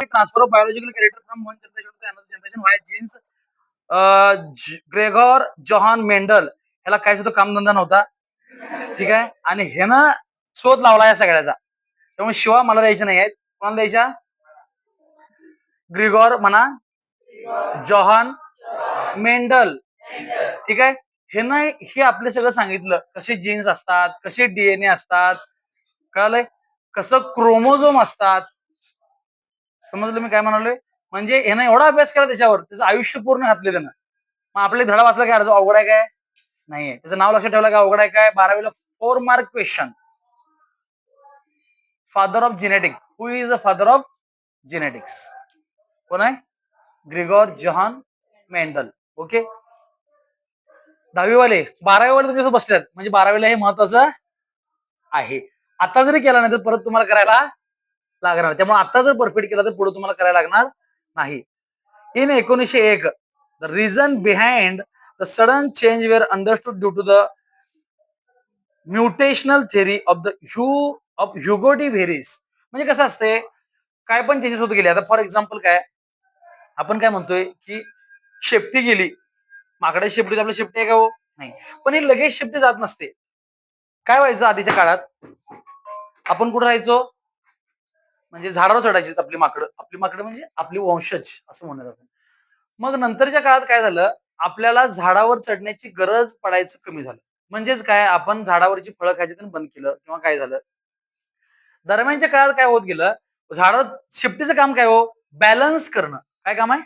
Transfer of biological character from one generation to another generation why genes Gregor Johann Mendel ह्याला काय सुद्धा कामधंदा नव्हता. ठीक आहे. आणि ह्यानं शोध लावला या सगळ्याचा. त्यामुळे शिवा मला द्यायच्या नाही आहेत. कोणाला द्यायच्या? ग्रिगॉर म्हणा, जॉहान मेंडल. ठीक आहे. हे आपले सगळं सांगितलं कसे जीन्स असतात, कसे डीएनए असतात, कळलंय, कसं क्रोमोझोम असतात. समजलं मी काय म्हणालोय? म्हणजे ह्यानं एवढा अभ्यास केला त्याच्यावर, त्याचं आयुष्य पूर्ण घातले त्यानं. मग आपले धडा वाचला काय अर्ज अवघड आहे काय? नाहीये. त्याचं नाव लक्षात ठेवलं काय अवघड आहे काय? 12वीला 4 mark question. Father of genetics. Who is the father of genetics? कोण आहे? ग्रिगॉर जॉहान मेंडल. ओके. 10वी वाले 12वी वाले तुमच्या बसल्यात, म्हणजे 12वीला हे महत्वाचं आहे. आता जरी केला नाही तर परत तुम्हाला करायला लागणार. त्यामुळे आता जर परफेक्ट केला तर पुढे तुम्हाला करायला लागणार नाही. In 1901 the reason behind the sudden change were understood due to the mutational theory of Hugo de Vries. म्हणजे कसं असते, काय पण चेंजेस होत गेले. आता फॉर एक्झाम्पल काय आपण काय म्हणतोय की शेपटी गेली, माकडे शेपटी आपल्या शेपटी आहे का हो? नाही. पण ही लगेच शेपटी जात नसते. काय व्हायचं आधीच्या काळात, आपण कुठं राहायचो, म्हणजे झाडावर चढायची आपली माकडं म्हणजे आपली वंशज असं म्हणत आपण. मग नंतरच्या काळात काय झालं, आपल्याला झाडावर चढण्याची गरज पडायचं कमी झालं. म्हणजेच काय, आपण झाडावरची फळं खायची पण बंद केलं किंवा काय झालं. दरम्यानच्या काळात काय होत गेलं, झाडावर शेपटीचं काम काय हो, बॅलन्स करणं. काय काम आहे?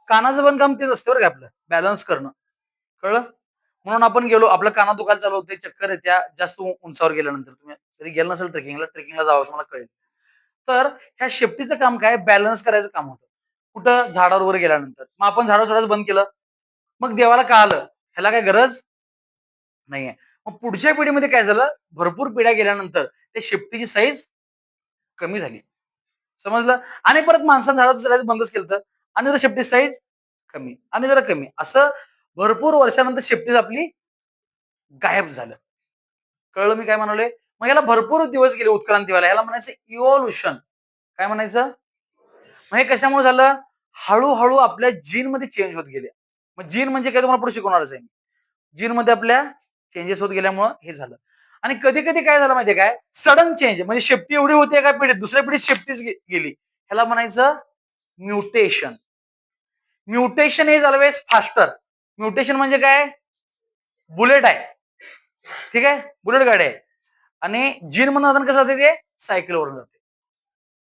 कानाचं पण काम तेच असतं बरं का आपलं, बॅलन्स करणं. कळलं? म्हणून आपण गेलो, आपलं काना दुखायला चालू होते, चक्कर येत्या जास्त उंचावर गेल्यानंतर. तुम्ही जरी गेलं नसेल ट्रेकिंगला जावं तुम्हाला कळेल. तर ह्या शेपटीचं काम काय, बॅलन्स करायचं काम होतं. कुठं? झाडावर वर गेल्यानंतर. मग आपण झाडावर चढायचं बंद केलं. मग देवाला कळालं ह्याला काय गरज नाहीये. मग पुढच्या पिढीमध्ये काय झालं, भरपूर पिढ्या गेल्यानंतर त्या शेपटीची साईज कमी झाली. समजलं? आणि परत माणसानं झाडावर चढायचं बंदच केलं आणि जर शेपटी साईज कमी आणि जरा कमी, असं भरपूर वर्षानंतर शेपटीच आपली गायब झालं. कळलं मी काय म्हणालोय? मग याला भरपूर दिवस गेले उत्क्रांती व्हायला. याला म्हणायचं इव्हॉल्युशन. काय म्हणायचं? मग हे कशामुळे झालं? हळूहळू आपल्या जीन मध्ये चेंज होत गेले. मग जीन म्हणजे काय तुम्हाला पुढे शिकवणारच आहे. जीन मध्ये आपल्या चेंजेस होत गेल्यामुळं हे झालं. आणि कधी कधी काय झालं माहितीये काय, सडन चेंज, म्हणजे शेपटी एवढी होती एका पिढीत, दुसऱ्या पिढीत शेपटीच गेली. ह्याला म्हणायचं mutation. Mutation is always faster. Mutation म्हणजे काय, बुलेट आहे. ठीक आहे, बुलेट गाडी आहे. आणि जीन म्हणून कसं जाते, ते सायकलवरून जाते.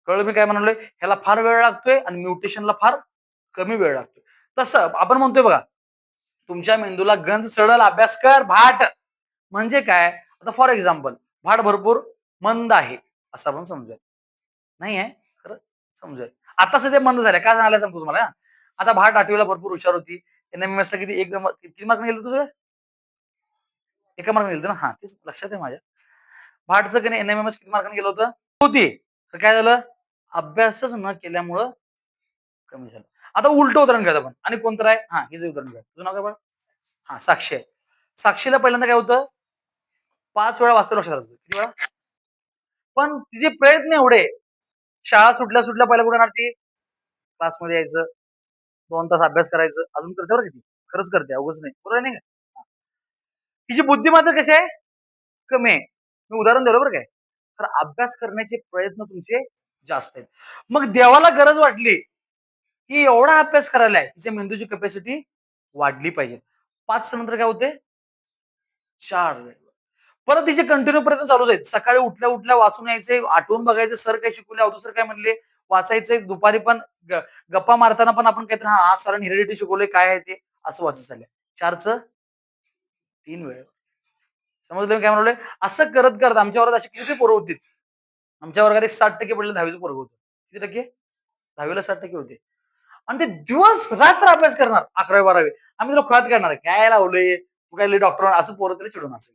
कळलं मी काय म्हणालोय? ह्याला फार वेळ लागतोय आणि म्युटेशनला फार कमी वेळ लागतोय. तसं आपण म्हणतोय बघा, तुमच्या मेंदूला गंज चढल, अभ्यास कर भाट. म्हणजे काय, आता फॉर एक्झाम्पल भाट भरपूर मंद आहे असं आपण समजूया. नाही आहे खरं, समजूया. आता सध्या मंद झाल्या, काय सांगायला सांगतो तुम्हाला. आता भाट 8वीला भरपूर हुशार होती. एनएमएमएस ला किती एकदम किती मार्क गेलं तुझं? एका मार्क गेलं ना. हा, तेच लक्षात आहे माझ्या. भाटचं की एनएमएमएस किती मार्कांनी गेलं होतं? होती. तर काय झालं, अभ्यासच न केल्यामुळं कमी झालं. आता उलट उदाहरण घ्या आपण, आणि कोणतं आहे, हा हेच उदाहरण घ्या. तुझं नाव काय बघ? हा, साक्षी आहे. साक्षीला पहिल्यांदा काय होतं, 5 वेळा वाचता लक्षात राहतं. किती वेळा? पण तिचे प्रयत्न एवढे, शाळा सुटल्या सुटल्या पहिला कुठे ती क्लासमध्ये यायचं, 2 तास अभ्यास करायचं. अजून करते बरं, किती खरंच करते, अवघड नाही, बरोबर नाही का? तिची बुद्धी मात्र कशी आहे, कमी आहे. मी उदाहरण दिलं बरं काय. तर अभ्यास करण्याचे प्रयत्न तुमचे जास्त आहेत. मग देवाला गरज वाटली की एवढा अभ्यास करायला आहे, तिच्या मेंदूची कॅपॅसिटी वाढली पाहिजे. 5 नंतर काय होते, 4. परत तिचे कंटिन्यू प्रयत्न चालूच आहेत. सकाळी उठल्या उठल्या वाचून यायचे, आठवून बघायचं, सर काय शिकवले, अवधू सर काय म्हणले, वाचायचंय. दुपारी पण गप्पा मारताना पण आपण काहीतरी, हा आज सरांनी हेरिडिटी शिकवले, काय आहे ते असं वाचत चाललंय. 4चं 3 वेळ. समजलं मी काय म्हणलोय? असं करत करत आमच्या वर्गात अशी किती पोरं होती. आमच्या वर्गात एक 60% पडले 10वीचं पोरग होतं. किती टक्के? 10वीला 60% होते. आणि ते दिवस रात्र अभ्यास करणार 11वी 12वी. आम्ही तुला खुळात करणार, काय लावलंय तू, काय डॉक्टर असं पोरं तरी चिडून असेल.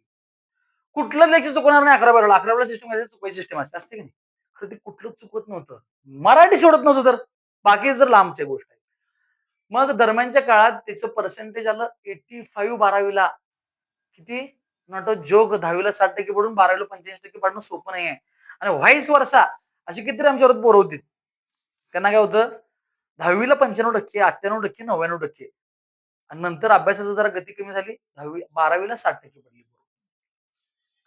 कुठलं लेक्चर चुकवणार नाही 11वी 11वी सिस्टम चुकायची सिस्टम असते की नाही. खरं ते कुठलंच चुकत नव्हतं. मराठी सोडत नव्हतं, तर बाकी जर लांबची गोष्ट आहे. मग दरम्यानच्या काळात त्याचं पर्सेंटेज आलं 85 12वीला. किती? Not a joke. 10वीला 60% पडून 12वीला 85% पडणं सोपं नाही आहे. आणि व्हाईस वर्षा अशी कितीतरी आमच्या वर्गात पोरं होती. त्यांना काय होतं 10वीला 95%, 98%, 99%. आणि नंतर अभ्यासाची जरा गती कमी झाली. 12वीला 60% पडली.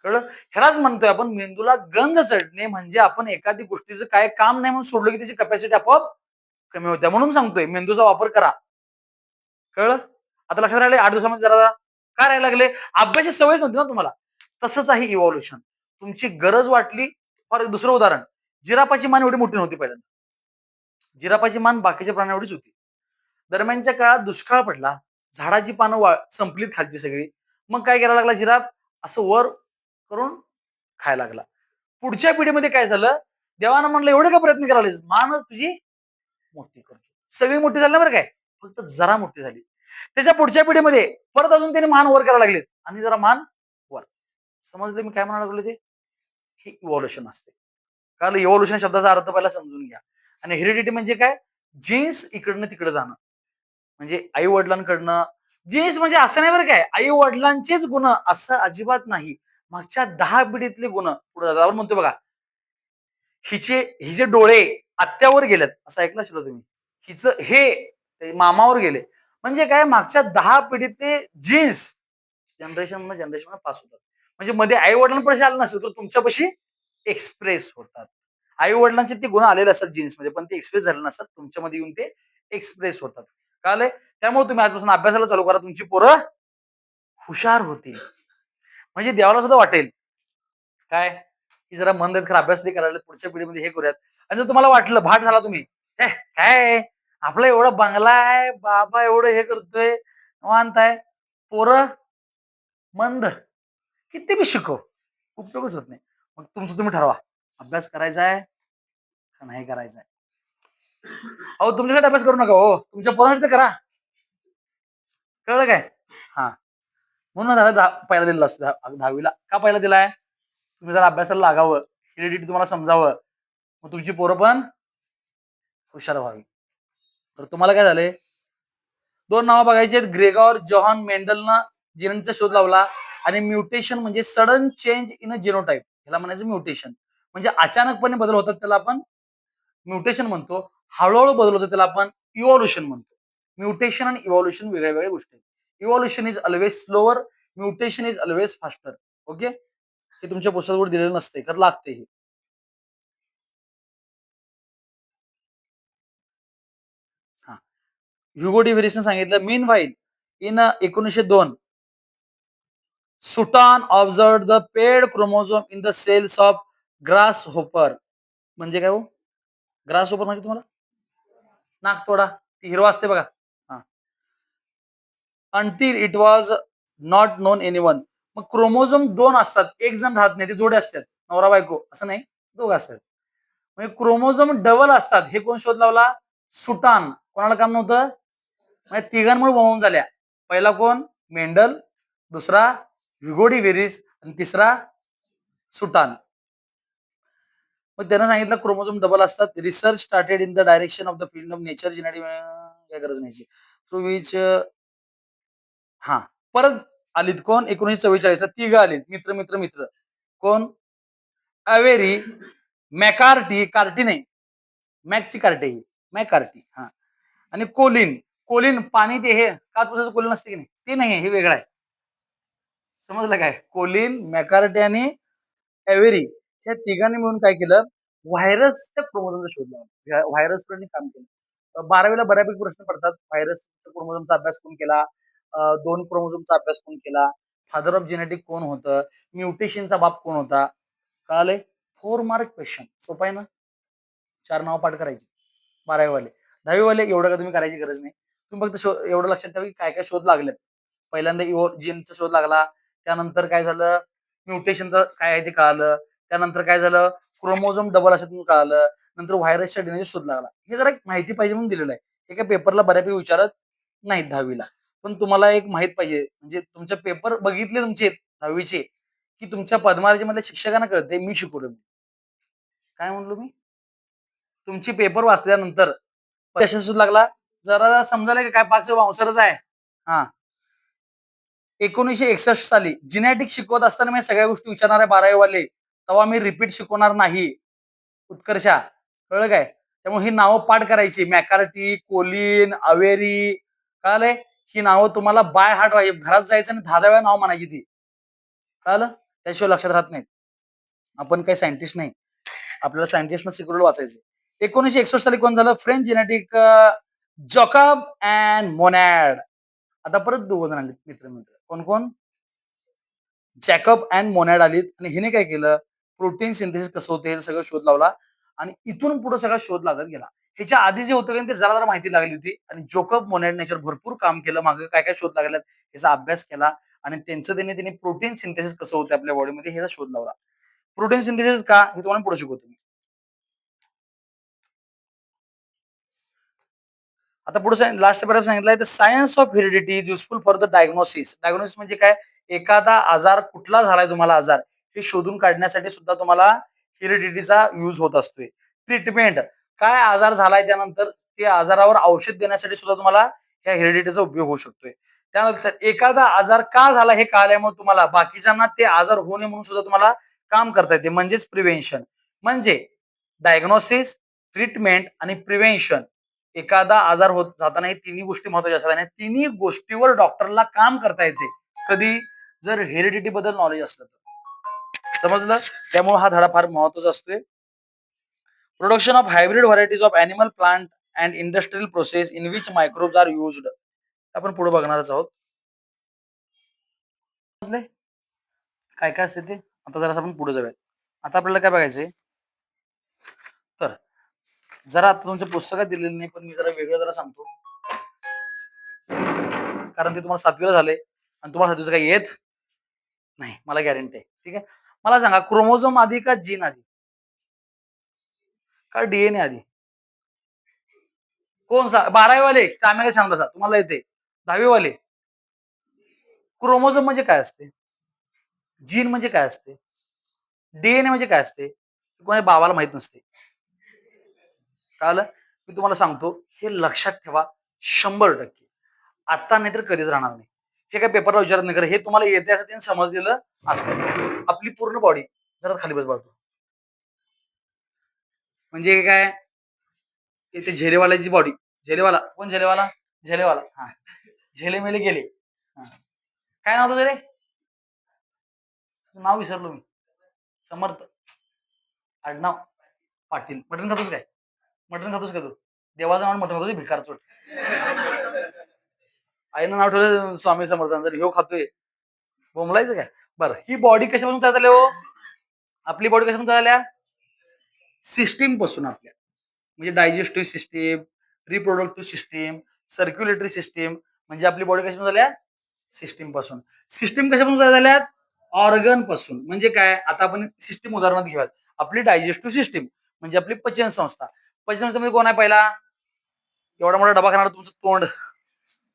कळलं? ह्यालाच म्हणतोय आपण मेंदूला गंज चढणे म्हणजे आपण एखादी गोष्टीचं काय काम नाही म्हणून सोडलं की त्याची कॅपॅसिटी आपोआप कमी होते. म्हणून सांगतोय मेंदूचा वापर करा. कळलं? आता लक्षात राहिले 8 दिवसामध्ये जरा काय राहायला लागले? अभ्यासाची सवयच नव्हती ना तुम्हाला. तसंच आहे इव्हॉल्युशन. तुमची गरज वाटली फॉर दुसरं उदाहरण, जिराफाची मान एवढी मोठी नव्हती पहिल्यांदा. जिराफाची मान बाकीच्या प्राण्यांएवढीच होती. दरम्यानच्या काळात दुष्काळ पडला. झाडाची पानं संपलीत खालची सगळी. मग काय करायला लागला जिराफ? असं वर करून खायला लागला. पुढच्या पिढीमध्ये काय झालं? देवानं म्हणलं एवढे का प्रयत्न करायला मानच तुझी मोठी करतो. सगळी मोठी झाली ना बरं काय? फक्त जरा मोठी झाली. त्याच्या पुढच्या पिढीमध्ये परत अजून त्याने मान वर करायला लागले आणि जरा मान वर. समजले मी काय म्हणायला लागलो ते? हे इव्हॉल्युशन असते. कारण इव्हॉल्युशन शब्दाचा अर्थ पहिला समजून घ्या. आणि हेरिडिटी म्हणजे काय? जीन्स इकडनं तिकडे जाणं. म्हणजे आई वडिलांकडनं जीन्स म्हणजे असं नाही बरं काय आई वडिलांचेच गुण असं अजिबात नाही. मागच्या 10 पिढीतले गुण पुढे जातात. आपण म्हणतो बघा हिचे डोळे आत्यावर गेलेत असं ऐकलं असेल तुम्ही. हिचं हे ते मामावर गेले. म्हणजे काय मागच्या 10 पिढीतले जीन्स जनरेशन पास होतात. म्हणजे मध्ये आई वडिलांपाशी आलं नसेल तर तुमच्यापाशी एक्सप्रेस होतात. आई वडिलांचे ते गुण आलेले असतात जीन्समध्ये पण ते एक्सप्रेस झाले नसतात. तुमच्यामध्ये येऊन ते एक्सप्रेस होतात. कळालंय? त्यामुळे तुम्ही आजपासून अभ्यासाला चालू करा. तुमची पोरं हुशार होतील. म्हणजे देवाला सुद्धा वाटेल काय की जरा मन देत खरं अभ्यास नाही करायला पुढच्या पिढीमध्ये हे करूयात. आणि जर तुम्हाला वाटलं भाट झाला तुम्ही काय आपला एवढा बंगला आहे बाबा एवढं हे करतोय निवांत आहे पोरं मंद किती बी शिकव उपयोगच होत नाही. मग तुमचं तुम्ही ठरवा अभ्यास करायचा आहे का नाही करायचा आहे. अहो तुमच्यासाठी अभ्यास करू नका हो तुमच्या पोरांसाठी तर करा. कळलं काय? हा म्हणून झालं पहिला दिलेला असतो 10वीला का पहिला दिलाय? तुम्ही जर अभ्यासाला लागावं हेरिडिटी तुम्हाला समजावं मग तुमची पोरं पण हुशार व्हावी. तर तुम्हाला काय झालंय? 2 नावं बघायची आहेत. ग्रेगॉर जॉन मेंडलनं जीनचा शोध लावला आणि म्युटेशन म्हणजे sudden change in a genotype ह्याला म्हणायचं म्युटेशन. म्हणजे अचानकपणे बदल होतात त्याला आपण म्युटेशन म्हणतो. हळूहळू बदल होतो त्याला आपण इव्हॉल्युशन म्हणतो. म्युटेशन आणि इव्हॉल्युशन वेगळ्या वेगळ्या गोष्टी आहेत. Evolution is always slower, mutation is always faster. Okay? हे तुमच्या पुस्तकावर दिलेलं नसते खरं लागते हे. हा ह्युगो डी व्हेरिसने सांगितलं meanwhile in 1902 Sutton observe the paired chromosome in the cells of grasshopper. म्हणजे काय हो? ग्रास होपर म्हणजे तुम्हाला नागतोडा ती हिरवा असते बघा. हा until it was not non anyone. मग क्रोमोझोम 2 असतात. एक जण राहत नाही ते जोडे असतात. नवरा बायको असं नाही दोघं असतात. म्हणजे क्रोमोझोम डबल असतात. हे कोण शोध लावला? सुटान. कोणाला काम नव्हतं? म्हणजे तिघांमुळे वाहून झाल्या. पहिला कोण? मेंडल, दुसरा ह्युगो डी व्हेरिस आणि तिसरा सुटान. मग त्यानं सांगितलं क्रोमोझोम डबल असतात. Research started in the direction of the field of nature genetic काय गरज नाही. थ्रू विच हा परत आलीत कोण 1944 ला तिघ आलीत मित्र मित्र मित्र कोण? अवेरी, मॅकार्टी कार्टी नाही मॅक्सी कार्टे मॅकार्टी हा आणि कोलिन. कोलिन पाणी ते हे काच कोलिन असते की नाही ते नाही हे वेगळं आहे. समजलं काय? कोलिन मॅकार्टी आणि एव्हेरी या तिघांनी मिळून काय केलं? व्हायरसच्या क्रोमोझोमचा शोध लावला. व्हायरसवर काम केलं. 12वीला बऱ्यापैकी प्रश्न पडतात. व्हायरस क्रोमोझोमचा अभ्यास कोण केला? 2 क्रोमोझोमचा अभ्यास कोण केला? फादर ऑफ जेनेटिक कोण होतं? म्युटेशनचा बाप कोण होता? कळालंय? 4 मार्क क्वेश्चन सोपं आहे ना? 4 नावं पाठ करायची. 12वी वाले. 10वी वाले एवढं का तुम्ही करायची गरज नाही. तुम्ही फक्त एवढं लक्षात ठेवा की काय काय शोध लागलेत. पहिल्यांदा जीनचा शोध लागला. त्यानंतर काय झालं? म्युटेशनचं काय आहे ते कळालं. त्यानंतर काय झालं? क्रोमोझोम डबल असं तुम्ही कळालं. नंतर व्हायरसच्या डीएनएचा शोध लागला. हे जरा माहिती पाहिजे म्हणून दिलेलं आहे. हे काय पेपरला बऱ्यापैकी विचारत नाहीत 10वीला. पण तुम्हाला एक माहित पाहिजे म्हणजे तुमचे पेपर बघितले तुमचे 10वीचे की तुमच्या पद्मावतीमधल्या शिक्षकांना कळते मी शिकवलं. काय म्हणलो मी? तुमची पेपर वाचल्यानंतर कशा शोध लागला? जरा समजायला काय 5 वावसरच आहे. हा 1961 साली जिनेटिक शिकवत असताना मी सगळ्या गोष्टी विचारणार आहे 12वी वाले. तेव्हा मी रिपीट शिकवणार नाही. उत्कर्षा कळलं काय? त्यामुळे ही नावं पाठ करायची, मॅकार्टी, कोलिन, अवेरी, कळालंय? ही नावं तुम्हाला बाय हार्ट व्हायची. घरात जायचं आणि 10 वेळा नाव म्हणायची ती, कळालं? त्याशिवाय लक्षात राहत नाही. आपण काही सायंटिस्ट नाही, आपल्याला सायंटिस्ट सिक्युरिटी वाचायचे. 1961 साली कोण झालं? French genetic Jacob and Monod. आता परत दोघ जण आले मित्र मित्र. कोण कोण? जॅकब अँड मोनॅड आलीत आणि हिने काय केलं? प्रोटीन सिंथेसिस कसं होतं हे सगळं शोध लावला आणि इथून पुढे सगळा शोध लागत गेला. ह्याच्या आधी जे होतं ते जरा जरा माहिती लागली होती आणि जोकब मोनॅडने याच्यावर भरपूर काम केलं. मागे काय काय शोध लागलेत याचा अभ्यास केला आणि त्यांनी प्रोटीन सिंथेसिस कसं होतं आपल्या बॉडीमध्ये ह्याचा शोध लावला. प्रोटीन सिंथेसिस का हे तुम्हाला पुढे शिकवतो मी. आता पुढे लास्ट पॅराग्राफ सांगितलंय, the science of heredity is useful for the diagnosis. Diagnosis म्हणजे काय? एखादा आजार कुठला झालाय तुम्हाला आजार हे शोधून काढण्यासाठी सुद्धा तुम्हाला हेरिडिटीचा यूज होत असतोय. ट्रीटमेंट, काय आजार झालाय त्यानंतर त्या आजारावर औषध देण्यासाठी सुद्धा तुम्हाला ह्या हेरिडिटीचा उपयोग होऊ शकतोय. त्यानंतर एखादा आजार का झाला हे कळल्यामुळे तुम्हाला बाकीच्यांना ते आजार होऊ नये म्हणून सुद्धा तुम्हाला काम करता येते, म्हणजेच प्रिव्हेन्शन. म्हणजे डायग्नोसिस, ट्रीटमेंट आणि प्रिव्हेन्शन. एखादा आजार होत जाताना हे तिन्ही गोष्टी महत्वाच्या असतात आणि तिन्ही गोष्टीवर डॉक्टरला काम करता येते. कधी? जर हेरिडिटी बद्दल नॉलेज असलं तर. समजलं? त्यामुळे हा धडा फार महत्वाचा असतोय. Production of hybrid varieties of animal, plant and industrial process in which microbes are used. आपण पुढे बघणारच आहोत. समजले काय काय असते ते? आता जरा आपण पुढे जाऊयात. आता आपल्याला काय बघायचंय? तर जरा आता तुमच्या पुस्तकात दिलेलं नाही, पण मी जरा वेगळं जरा सांगतो, कारण ते तुम्हाला 7वीला झाले आणि तुम्हाला 7वीचं काही येत नाही, मला गॅरंटी आहे. ठीक आहे, मला सांगा, क्रोमोझोम आधी का जीन आधी का डीएनए आधी? कोण 12वी वाले काय सांगता सर तुम्हाला येते? 10वी वाले, क्रोमोझोम म्हणजे काय असते? जीन म्हणजे काय असते? डीएनए म्हणजे काय असते? कोणी बाबाला माहित नसते. कळालं? मी तुम्हाला सांगतो, हे लक्षात ठेवा 100%. आता नाही तर कधीच राहणार नाही. हे काय पेपरला विचारत नाही, हे तुम्हाला येते असं त्यांनी समजलेलं असतं. आपली पूर्ण बॉडी जरा खाली बस बाळतो. म्हणजे काय? ते झेलेवाल्याची बॉडी. झेलेवाला कोण? झेलेवाला झेलेवाला हा, झेले मेले गेले. काय नाव होतं रे? नाव विसरलो मी. समर्थ आडनाव पाटील. मटण खातोस काय? मटण खातोस का तू? देवाचं नाव मटण खातोस, भिकार चोट. आईनं नाव ठेवलं स्वामी समर्थांचं, ह्यो खातोय, बोंबलायचं काय? बरं, ही बॉडी कशापासून तयार झाली हो? आपली बॉडी कशापासून तयार झाल्या? सिस्टीम पासून. आपल्या म्हणजे digestive system, reproductive system, circulatory system, म्हणजे आपली बॉडी कशापासून झाल्या? सिस्टीम पासून. सिस्टीम कशापासून तयार झाल्यात? ऑर्गन पासून. म्हणजे काय? आता आपण सिस्टीम उदाहरणात घेऊयात. आपली डायजेस्टिव्ह सिस्टीम म्हणजे आपली पचन संस्था. पचन संस्थेमध्ये कोण आहे? पहिला एवढा मोठा डबा खाणार तुमचं तोंड,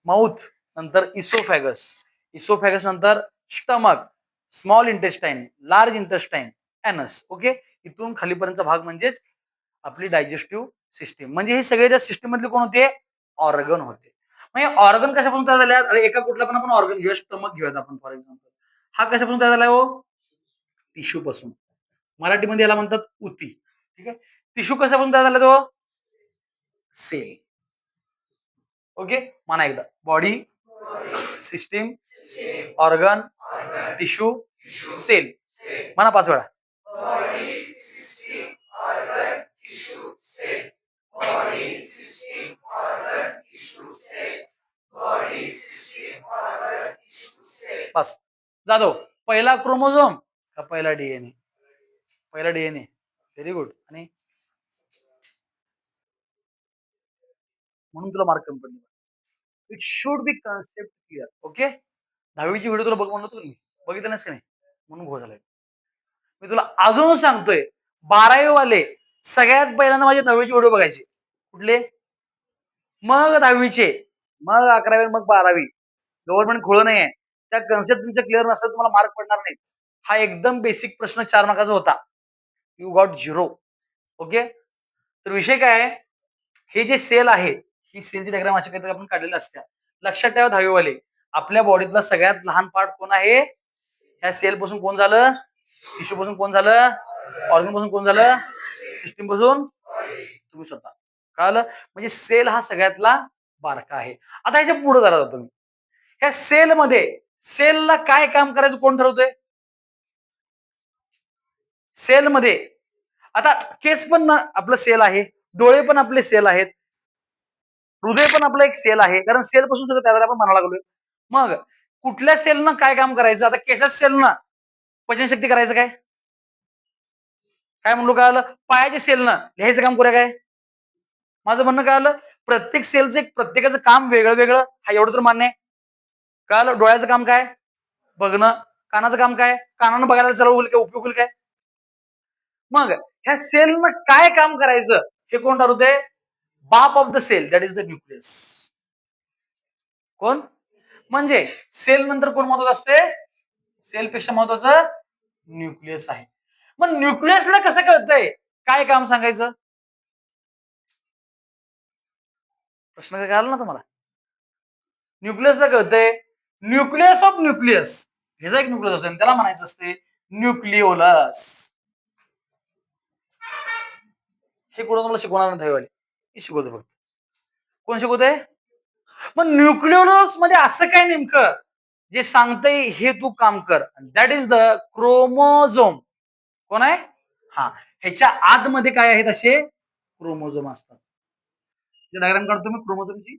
माउथ, नंतर इसोफॅगस, इसोफॅगस नंतर stomach, small intestine, large intestine, एनस. ओके, इथून खालीपर्यंतचा भाग म्हणजेच आपली डायजेस्टिव्ह सिस्टीम. म्हणजे हे सगळे त्या सिस्टीम मधले कोण होते? ऑर्गन होते. म्हणजे ऑर्गन कशापासून तयार झाल्या? अरे एका कुठला पण आपण ऑर्गन घेऊया, स्टमक घेऊयात आपण फॉर एक्झाम्पल. हा कशापासून तयार झालाय हो? टिश्यू पासून. मराठीमध्ये याला म्हणतात उती. ठीक आहे, टिश्यू कशापासून तयार झाला तो? सेल. ओके, म्हणा एकदा, body, system, organ, tissue, cell. म्हणा 5 वेळा. बस. जाधव, पहिला क्रोमोझोम का पहिला डीएनए? पहिला डीएनए. Very good. आणि म्हणून तुला मार्क कमी पडले. It should be concept clear. Okay, 10वीची व्हिडिओ तुला बघ म्हणलं तुम्ही बघितलं नाहीस का नाही? म्हणून घोळ झालाय. मी तुला अजून सांगतोय, 12वी वाले सगळ्यात पहिल्यांदा माझे 9वीचे व्हिडिओ बघायचे. कुठले? मग 10वीचे, मग 11वी, मग 12वी. गव्हर्नमेंट खुळ नाहीये. त्या कन्सेप्ट तुमच्या क्लिअर नसतात तुम्हाला मार्क पडणार नाही. हा एकदम बेसिक प्रश्न 4 मार्काचा होता. You got 0. ओके, तर विषय काय आहे? हे जे सेल आहे, ही सेलची डायग्राम अशा काहीतरी आपण काढलेल्या असत्या. लक्षात ठेवा 10वी वाले, आपल्या बॉडीतला सगळ्यात लहान पार्ट कोण आहे? ह्या सेल पासून कोण झालं? टिश्यू पासून कोण झालं? ऑर्गन पासून कोण झालं? सिस्टीम पासून तुम्ही स्वतः. कळालं? म्हणजे सेल हा सगळ्यातला बारका आहे. आता ह्याच्या पुढे जरा जातो मी. ह्या सेलमध्ये सेलला काय काम करायचं कोण ठरवतोय? सेलमध्ये आता केस पण ना आपलं सेल आहे, डोळे पण आपले सेल आहेत, हृदय पण आपलं एक सेल आहे. कारण सेल पासून सगळं त्याला आपण म्हणायला लागलोय. मग कुठल्या सेलनं काय काम करायचं? आता केसाच्या सेलनं पचनशक्ती करायचं काय? काय म्हणलो कळालं? पायाच्या सेलनं लिहायचं काम करूया काय? माझं म्हणणं कळालं? प्रत्येक सेलचं एक प्रत्येकाचं काम वेगळं-वेगळं हा एवढं तर मान्य आहे. कळालं? डोळ्याचं काम काय? बघणं. कानाचं काम काय? कानानं बघायला चालू होईल काय? उपयोग होईल काय? मग ह्या सेलनं काय काम करायचं हे कोण ठरवतंय? बाप of the cell that is the nucleus. कोण? म्हणजे सेल नंतर कोण महत्वाचं असते? सेलपेक्षा महत्वाचं न्यूक्लियस आहे. मग न्यूक्लियसला कसं कळतंय काय काम सांगायचं? प्रश्न काय कळाला ना तुम्हाला? न्यूक्लियसला कळतंय न्यूक्लियस ऑफ न्यूक्लियस. ह्याचा एक न्यूक्लियस असतो त्याला म्हणायचं असते न्यूक्लिओलस. हे कुठं तुम्हाला शिकवणार नाही दहावीवाले. हे शिकवतो फक्त. कोण शिकवतंय? मग न्यूक्लिओलस मध्ये असं काय नेमकं जे सांगतंय हे तू काम कर. That is the chromosome. कोण आहे? हा. ह्याच्या आतमध्ये काय आहेत असे क्रोमोझोम असतात. डायग्राम काढतो मी क्रोमोझोमची.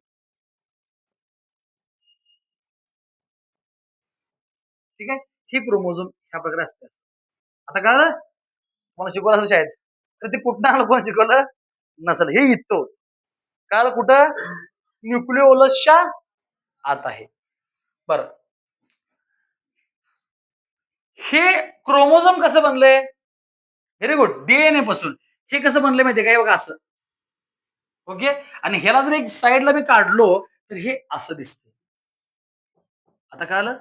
ठीक आहे. ही क्रोमोझोम ह्या प्रकारे असते. आता कळलं? मला शिकवलं असेल शाळेत. तर ते कुठं आलं कोण शिकवलं? नसेल. हे इथं. कळलं कुठं? न्यूक्लिओलसच्या आत आहे. बरं. हे क्रोमोझोम कसं बनलंय? Very good. डीएनए पासून. हे कसं बनलंय माहितीये का? हे बघा असं. ओके. आणि ह्याला जर एक साइडला मी काढलो तर हे असं दिसतं. आता कळालं?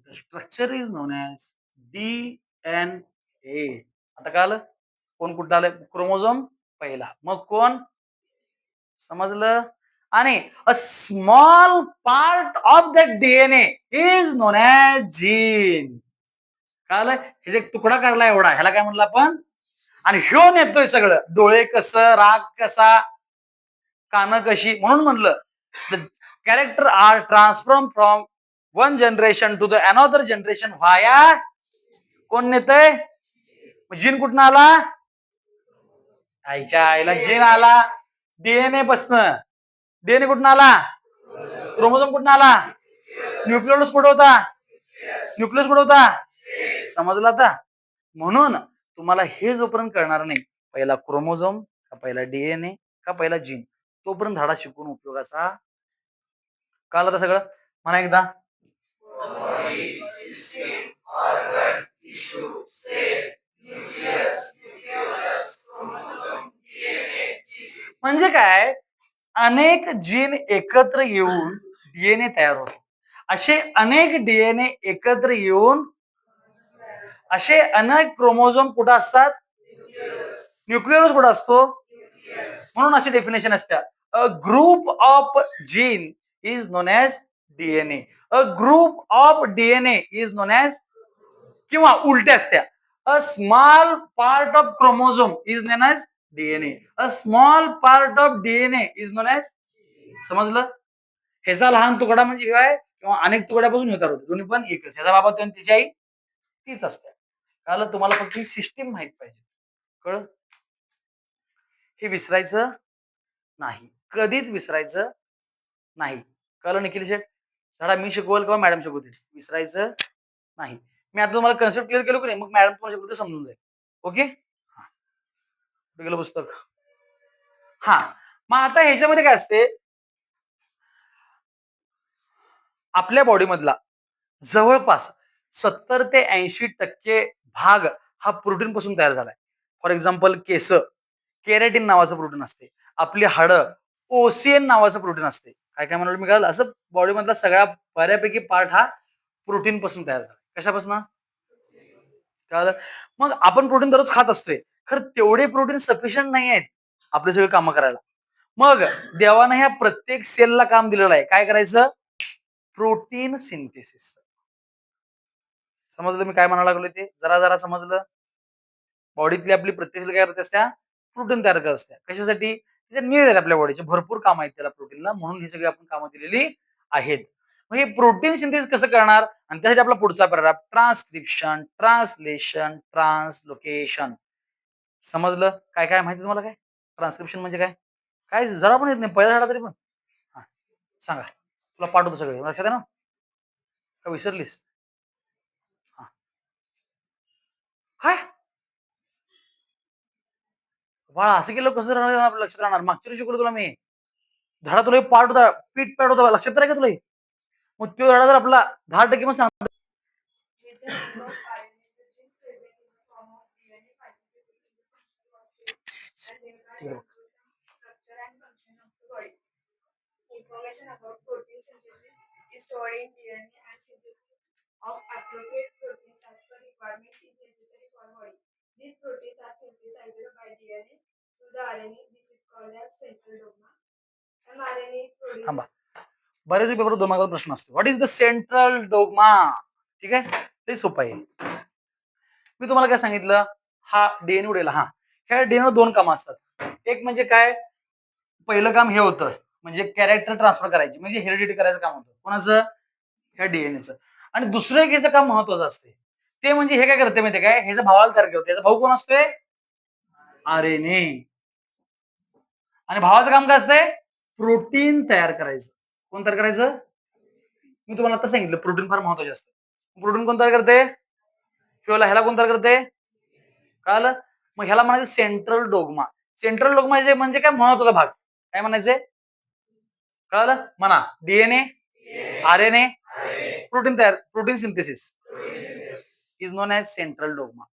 Structure is non as DNA. आता कळालं? कोण कुठं आलंय? क्रोमोझोम पहिला. मग कोण? समजलं? आणि a small part of that DNA is non as gene. कळालं? ह्याचा एक तुकडा काढला एवढा. ह्याला काय म्हणलं आपण? आणि ह्यो नेतोय सगळं. डोळे कसं, राग कसा, कानं कशी. म्हणून म्हणलं the character are transform from one generation to the another generation via कोण नेतय? जीन कुठून आला? आईच्या आईला जीन आला डीएनए पासनं. डीएनए कुठून आला? क्रोमोझोम कुठून आला? न्यूक्लियोलस कुठं होता? न्यूक्लियस कुठं होता? समजलं आता? म्हणून तुम्हाला हे जोपर्यंत कळणार नाही पहिला क्रोमोझोम का पहिला डीएनए का पहिला जीन तोपर्यंत धडा शिकून उपयोगाचा. कळलं आता सगळं? म्हणा एकदा. म्हणजे काय? अनेक जीन एकत्र येऊन डीएनए तयार होतो. असे अनेक डीएनए एकत्र येऊन असे अनेक क्रोमोझोम कुठं असतात? न्यूक्लियस कुठं असतो? म्हणून अशी डेफिनेशन असते. A group of gene is non as DNA. A group of DNA is non as किंवा उलट्या असत्या. A small part of chromosome is non as DNA. A small part of DNA is non as. समजलं? ह्याचा लहान तुकडा म्हणजे काय किंवा अनेक तुकड्यापासून होतात होते दोन्ही पण एकच. ह्याचा बाबा तो आणि तिची आई तीच असते. कळलं? तुम्हाला फक्त ही सिस्टीम माहित पाहिजे. कळलं? हे विसरायचं नाही. कधीच विसरायचं नाही. कळलं निखिल शेठ? धडा मी शिकवल किंवा मॅडम शिकवतील. विसरायचं नाही. मी आता तुम्हाला कन्सेप्ट क्लिअर केलो की नाही मग मॅडम तुम्हाला शिकवते समजून जाईल. ओके? हां. कुठे गेलं पुस्तक? हां. मग आता ह्याच्यामध्ये काय असते? आपल्या बॉडीमधला जवळपास 70 ते 80% भाग हा प्रोटीन पासून तयार झालाय. फॉर एक्झाम्पल केस, केराटिन नावाचं प्रोटीन असते. आपली हाडं, ओसीएन नावाचं प्रोटीन असते. काय काय म्हणालो मी कळालं? असं बॉडीमधला सगळा बऱ्यापैकी पार्ट हा प्रोटीन पासून तयार झाला. कशापासून? कळालं? मग आपण प्रोटीन दररोज खात असतोय. खरं तेवढे प्रोटीन सफिशियंट नाही आहेत आपले सगळे कामं करायला. मग देवानं ह्या प्रत्येक सेलला काम दिलेलं आहे. काय करायचं? Protein synthesis. समजलं मी काय म्हणायला लागलोय ते? जरा जरा समजलं? बॉडीतली आपली प्रत्येक सेल काय करत असत्या? प्रोटीन तयार करत असत्या. कशासाठी? त्याचे नीड आहेत आपल्या बॉडीचे, भरपूर काम आहेत त्याला प्रोटीनला, म्हणून ही सगळी आपण कामं दिलेली आहेत. मग हे प्रोटीन सिंथेसिस कसं करणार, आणि त्यासाठी आपला पुढचा पॅराग्राफ, ट्रान्सक्रिप्शन, ट्रान्सलेशन, ट्रान्सलोकेशन. समजलं? काय काय माहिती तुम्हाला? काय ट्रान्सक्रिप्शन म्हणजे काय? काय जरा पण येत नाही पहिला झाला तरी पण. हा, सांगा, तुला पाठवतो सगळे, लक्षात आहे ना? का विसरलीस? हा, काय बाळा असं केलं कसं राहणार, आपलं लक्षात राहणार? मागच्या वेळी शिकवलं तुला मी, धडा तुला पार्ट होता, पीठ पॅड होता, लक्षात राहील का तुला? मग तो धडा जर आपला 10% मग सांग. Information about protein synthesis is stored in DNA and synthesis of appropriate proteins as per requirement is necessary for body. These proteins are synthesized by DNA through the RNA. This is called as central dogma. mRNA is produced. थांबा, बरेच paper 2 मार्काचा प्रश्न असतो. What is the central dogma? ठीक आहे, ते सोपं आहे. मी तुम्हाला काय सांगितलं, हा डीएनए उडेल. हा, ह्या डीएनए 2 कामं असतात. एक म्हणजे काय, पहिलं काम हे होतं म्हणजे कॅरेक्टर ट्रान्सफर करायची, म्हणजे हेरिडिटी करायचं काम होतं. कोणाचं? ह्या डीएनएचं. आणि दुसरं एक याचं काम महत्वाचं असते, ते म्हणजे हे काय करते माहिती काय, ह्याचा भावाला तयार करते. याचा भाऊ कोण असतोय? आरएनए. आणि भावाचं काम काय असतंय? प्रोटीन तयार करायचं. कोण तयार करायचं? मी तुम्हाला आता सांगितलं, प्रोटीन फार महत्वाचे असतं. प्रोटीन कोण तयार करते? किंवा ह्याला कोण तयार करते? कळालं? मग ह्याला म्हणायचं सेंट्रल डोग्मा. सेंट्रल डोग्मा म्हणजे काय, महत्वाचा भाग. काय म्हणायचंय? कळालं? म्हणा, डीएनए, आरएनए, प्रोटीन तयार, protein synthesis is non as central dogma.